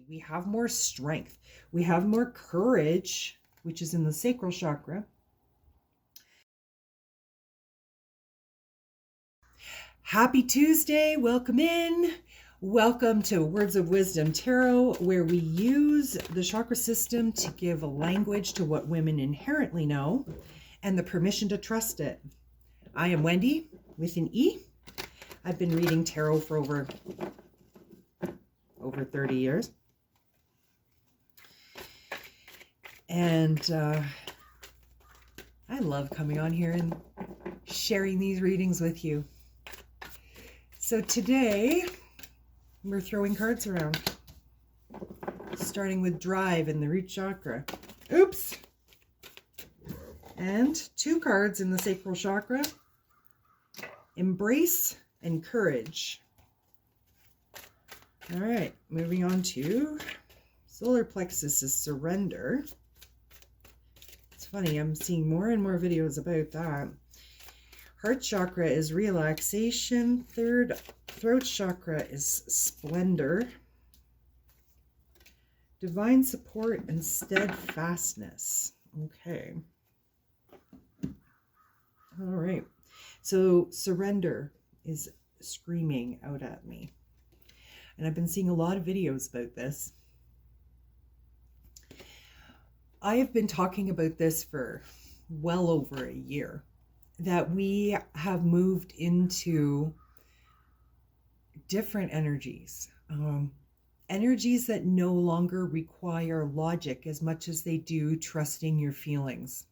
we have more strength, we have more courage, which is in the sacral chakra. Happy Tuesday, welcome in. Welcome to Words of Wisdom Tarot, where we use the chakra system to give a language to what women inherently know and the permission to trust it. I am Wendy with an E. I've been reading tarot for over 30 years. And I love coming on here and sharing these readings with you. So today, we're throwing cards around, starting with Drive in the root chakra. Oops! And 2 cards in the sacral chakra, Embrace and Courage. All right, moving on to solar plexus is Surrender. It's funny, I'm seeing more and more videos about that. Heart chakra is Relaxation. Throat chakra is Splendor. Divine Support and Steadfastness. Okay. All right. So Surrender is screaming out at me. And I've been seeing a lot of videos about this. I have been talking about this for well over a year, that we have moved into different energies. Energies that no longer require logic as much as they do trusting your feelings.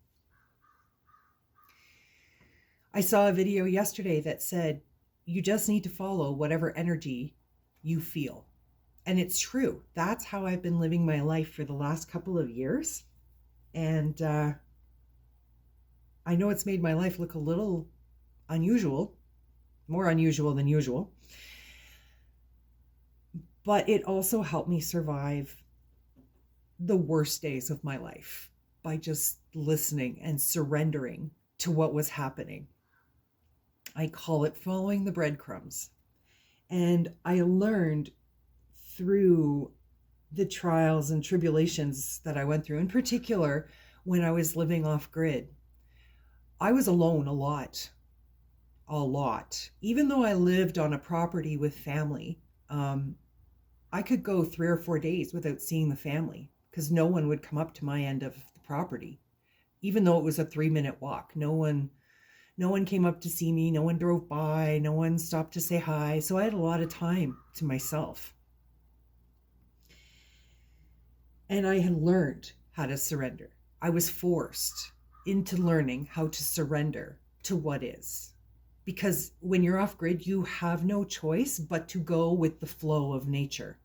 I saw a video yesterday that said, you just need to follow whatever energy you feel. And it's true. That's how I've been living my life for the last couple of years. And I know it's made my life look a little unusual, more unusual than usual. But it also helped me survive the worst days of my life by just listening and surrendering to what was happening. I call it following the breadcrumbs. And I learned through the trials and tribulations that I went through, in particular, when I was living off grid. I was alone a lot. Even though I lived on a property with family, I could go 3 or 4 days without seeing the family because no one would come up to my end of the property, even though it was a 3-minute walk. No one came up to see me. No one drove by. No one stopped to say hi. So I had a lot of time to myself. And I had learned how to surrender. I was forced into learning how to surrender to what is. Because when you're off grid, you have no choice but to go with the flow of nature.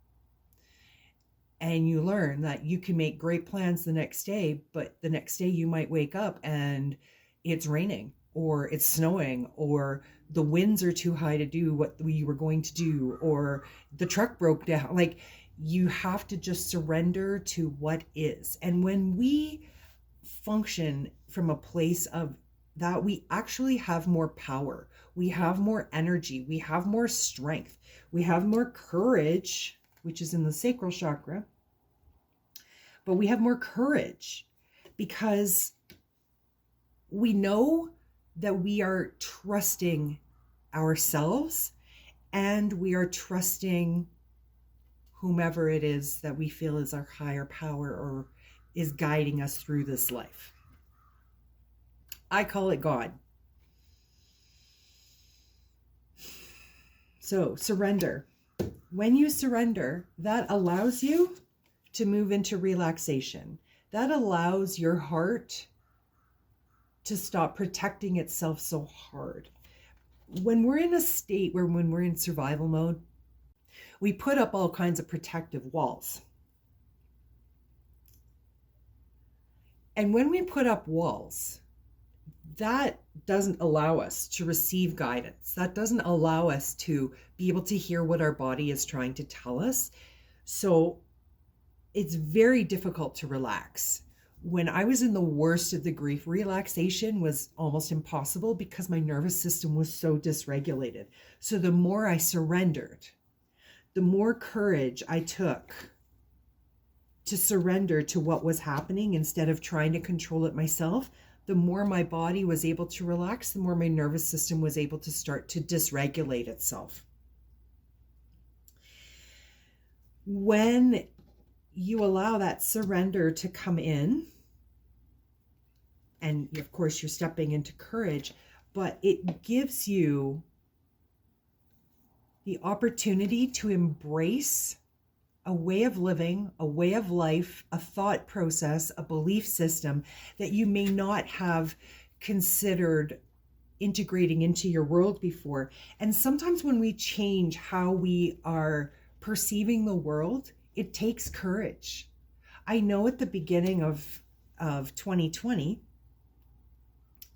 And you learn that you can make great plans the next day, but the next day you might wake up and it's raining, or it's snowing, or the winds are too high to do what we were going to do, or the truck broke down. Like, you have to just surrender to what is. And when we function from a place of that, we actually have more power. We have more energy. We have more strength. We have more courage, which is in the sacral chakra. But we have more courage because we know that we are trusting ourselves and we are trusting whomever it is that we feel is our higher power or is guiding us through this life. I call it God. So surrender. When you surrender, that allows you to move into relaxation. That allows your heart to stop protecting itself so hard. When we're in a state where when we're in survival mode, we put up all kinds of protective walls. And when we put up walls, that doesn't allow us to receive guidance. That doesn't allow us to be able to hear what our body is trying to tell us. So it's very difficult to relax. When I was in the worst of the grief, relaxation was almost impossible because my nervous system was so dysregulated. So the more I surrendered, the more courage I took to surrender to what was happening instead of trying to control it myself, the more my body was able to relax, the more my nervous system was able to start to dysregulate itself. When you allow that surrender to come in, and of course you're stepping into courage, but it gives you the opportunity to embrace a way of living, a way of life, a thought process, a belief system that you may not have considered integrating into your world before. And sometimes when we change how we are perceiving the world, it takes courage. I know at the beginning of 2020,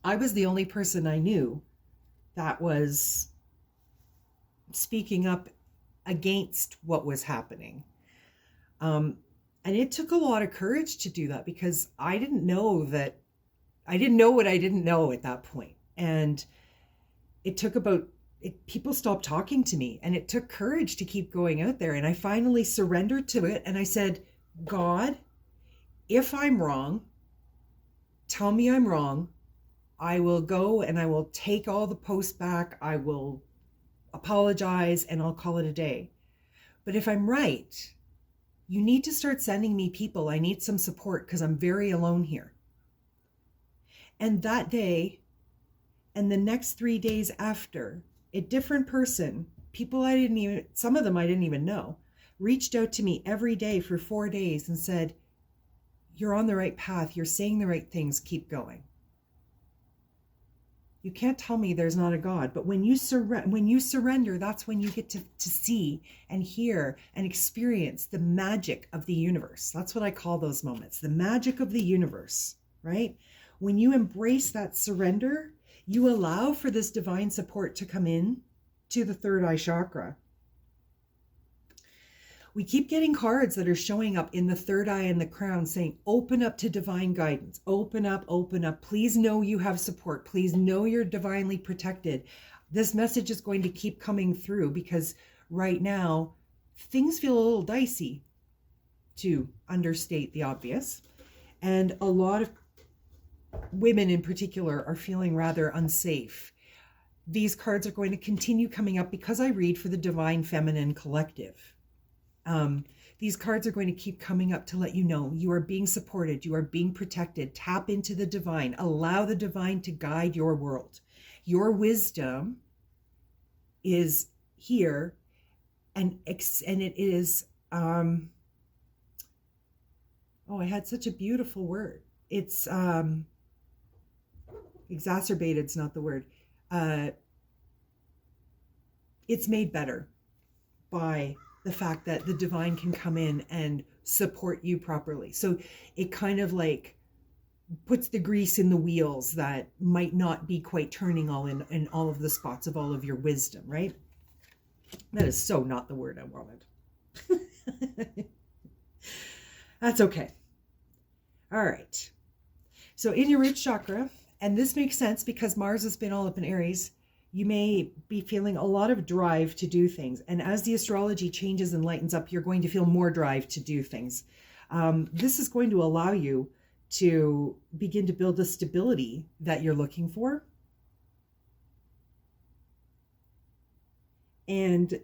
I was the only person I knew that was speaking up against what was happening. And it took a lot of courage to do that, because I didn't know what I didn't know at that point. And it took people stopped talking to me, and it took courage to keep going out there. And I finally surrendered to it. And I said, God, if I'm wrong, tell me I'm wrong. I will go and I will take all the posts back. I will apologize and I'll call it a day. But if I'm right, you need to start sending me people. I need some support because I'm very alone here. And that day and the next 3 days after, a different person, some of them I didn't even know, reached out to me every day for 4 days and said, you're on the right path. You're saying the right things. Keep going. You can't tell me there's not a God, but when you surrender, that's when you get to see and hear and experience the magic of the universe. That's what I call those moments, the magic of the universe, right? When you embrace that surrender, you allow for this divine support to come in to the third eye chakra. We keep getting cards that are showing up in the third eye and the crown saying, open up to divine guidance. Open up, open up. Please know you have support. Please know you're divinely protected. This message is going to keep coming through because right now things feel a little dicey, to understate the obvious. And a lot of women in particular are feeling rather unsafe. These cards are going to continue coming up because I read for the Divine Feminine Collective. These cards are going to keep coming up to let you know you are being supported, you are being protected. Tap into the divine. Allow the divine to guide your world. Your wisdom is here, and it is, I had such a beautiful word. It's exacerbated's not the word. It's made better by the fact that the divine can come in and support you properly. So it kind of like puts the grease in the wheels that might not be quite turning all in all of the spots of all of your wisdom, right? That is so not the word I wanted. That's okay. All right. So in your root chakra, and this makes sense because Mars has been all up in Aries, you may be feeling a lot of drive to do things. And as the astrology changes and lightens up, you're going to feel more drive to do things. This is going to allow you to begin to build the stability that you're looking for. And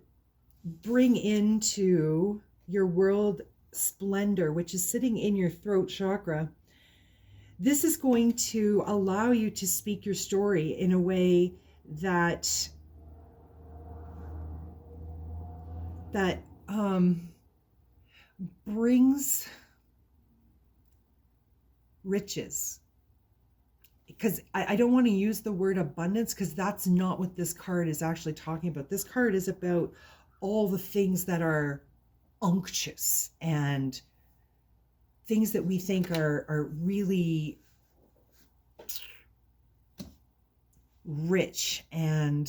bring into your world splendor, which is sitting in your throat chakra. This is going to allow you to speak your story in a way that brings riches. Because I don't want to use the word abundance, because that's not what this card is actually talking about. This card is about all the things that are unctuous and things that we think are really rich. And,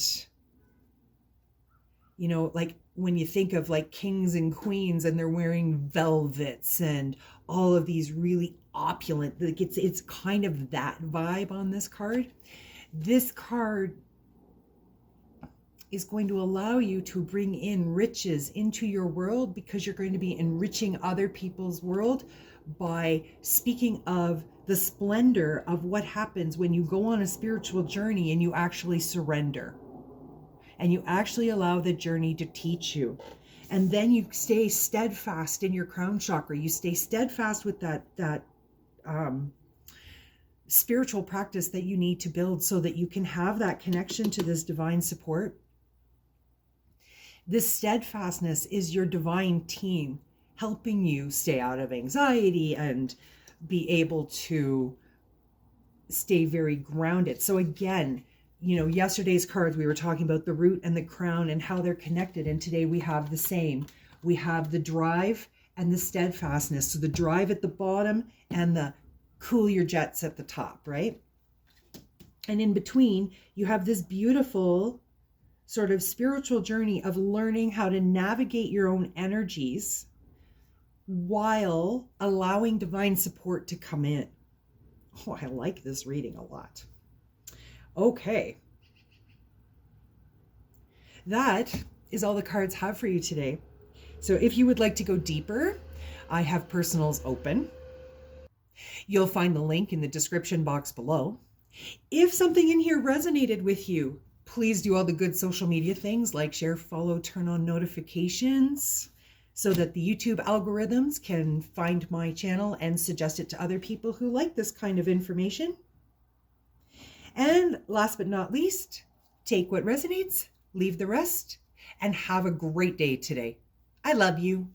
you know, like when you think of like kings and queens and they're wearing velvets and all of these really opulent, like it's kind of that vibe on this card. This card is going to allow you to bring in riches into your world, because you're going to be enriching other people's world by speaking of the splendor of what happens when you go on a spiritual journey and you actually surrender and you actually allow the journey to teach you. And then you stay steadfast in your crown chakra. You stay steadfast with that spiritual practice that you need to build so that you can have that connection to this divine support. This steadfastness is your divine team helping you stay out of anxiety and be able to stay very grounded. So again, yesterday's cards, we were talking about the root and the crown and how they're connected. And today we have the same. We have the drive and the steadfastness. So the drive at the bottom and the cool your jets at the top, right? And in between, you have this beautiful sort of spiritual journey of learning how to navigate your own energies while allowing divine support to come in. Oh, I like this reading a lot. Okay. That is all the cards have for you today. So if you would like to go deeper, I have personals open. You'll find the link in the description box below. If something in here resonated with you, please do all the good social media things like share, follow, turn on notifications so that the YouTube algorithms can find my channel and suggest it to other people who like this kind of information. And last but not least, take what resonates, leave the rest, and have a great day today. I love you.